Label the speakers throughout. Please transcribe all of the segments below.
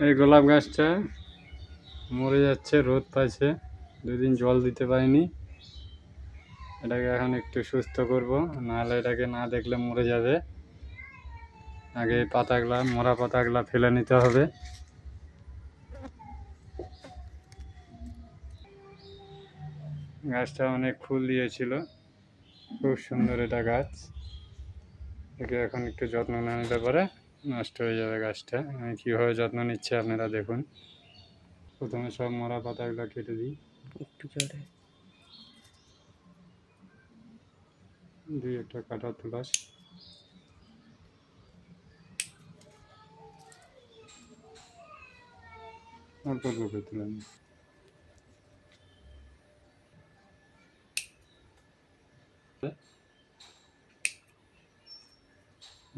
Speaker 1: এই গোলাপ গাছটা মরে যাচ্ছে, রোদ পাইছে, দুদিন জল দিতে পারিনি। এটাকে এখন একটু সুস্থ করব, নাহলে এটাকে না দেখলে মরে যাবে। আগে পাতাগুলা, মরা পাতাগুলা ফেলে নিতে হবে। গাছটা অনেক ফুল দিয়েছিল, খুব সুন্দর এটা গাছ। একে এখন একটু যত্ন না নিতে পারে নষ্ট হয়ে যাবে গাছটা। আমি কীভাবে যত্ন নিচ্ছি আপনারা দেখুন। প্রথমে সব মরা পাতাগুলো কেটে দিই, একটু জোরে দুই একটা কাটা তুলাস। অল্প করে তুলে নিই।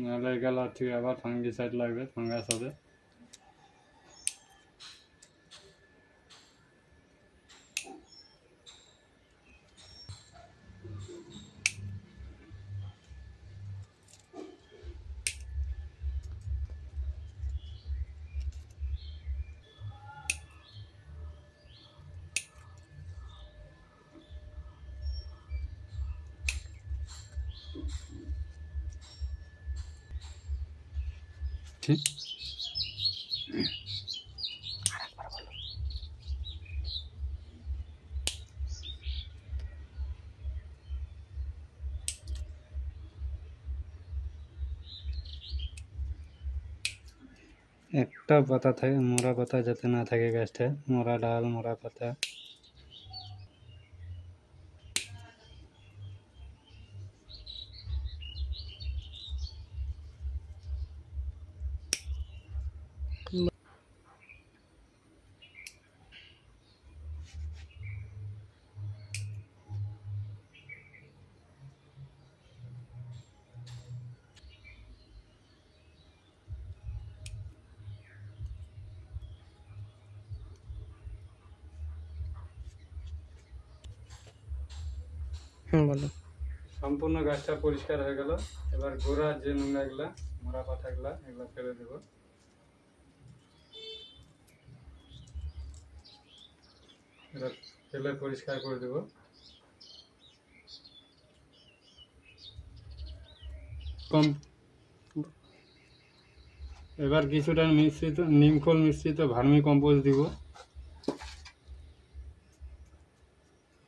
Speaker 1: নাহলে গেল থেকে আবার ফাঙ্গিসাইড লাগবে, ফাঙ্গাস হবে। ঠিক একটা পাতা থাকে, মরা পাতা যাতে না থাকে গাছটা, মরা ডাল, মরা পাতা। বলো। সম্পূর্ণ গাছটা পরিষ্কার হয়ে গেল। এবার গোড়ার যে নোংরাগুলা, মরা পাতাগুলা, এগুলো ফেলে দেব। এটা ফেলে পরিষ্কার করে দেব। কম এবার কিছুটা মিশ্রিত নিমখোল মিশ্রিত ভার্মি কম্পোস্ট দিব।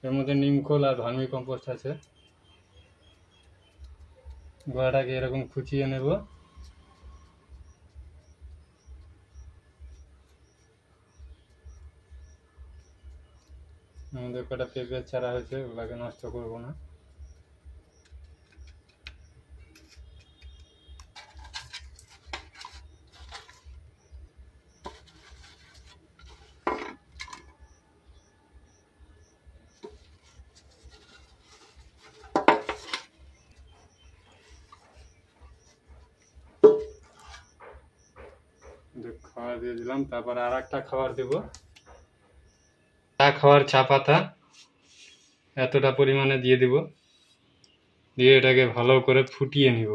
Speaker 1: এর মধ্যে নিমখোল আর ভার্মি কম্পোস্ট আছে। গোড়াটাকে এরকম খুঁচিয়ে নেব। আমাদের কটা পেঁপের চারা হয়েছে, ওগুলাকে নষ্ট করব না। খাবার দিয়ে দিলাম, তারপর আর একটা খাবার দেব। চা খাওয়ার চা পাতা এতটা পরিমাণে দিয়ে দিব, দিয়ে এটাকে ভালো করে ফুটিয়ে নিব।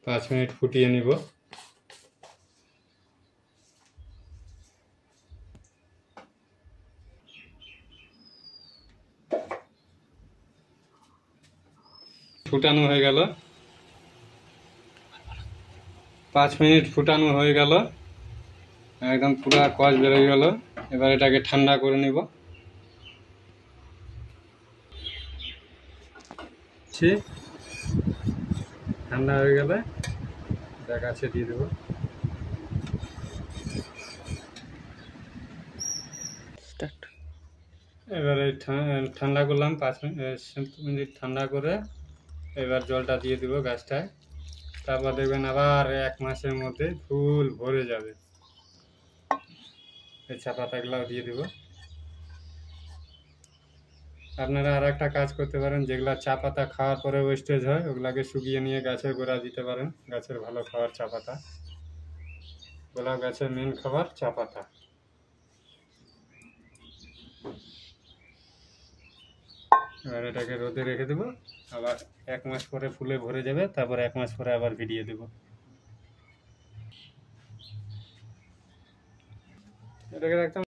Speaker 1: 5 মিনিট ফুটিয়ে নিব। ফুটানো হয়ে গেল, 5 মিনিট ফুটানো হয়ে গেল, একদম পুরা কষ বেরোয় গেল। এবার এটাকে ঠান্ডা করে নিব। ঠান্ডা হয়ে গেলে এটা গাছে দিয়ে দেবো। এবারে ঠান্ডা করলাম, 5 মিনিট ঠান্ডা করে এবার জলটা দিয়ে দিব গাছটায়। তারপর দেখবেন আবার 1 মাসের মধ্যে ফুল ভরে যাবে। এই চা পাতাগুলাও দিয়ে দিব। আপনারা আর একটা কাজ করতে পারেন, যেগুলা চা পাতা খাওয়ার পরে ওয়েস্টেজ হয় ওগুলাকে শুকিয়ে নিয়ে গাছের গোড়া দিতে পারেন। গাছের ভালো খাবার চা পাতা, গোলাপ গাছের মেন খাবার চা পাতা। এবার এটাকে রোদে রেখে দেবো, আবার 1 মাস পরে ফুলে ভরে যাবে, তারপর 1 মাস পরে আবার ভিডিয়ে দেবো। এটাকে রাখতাম।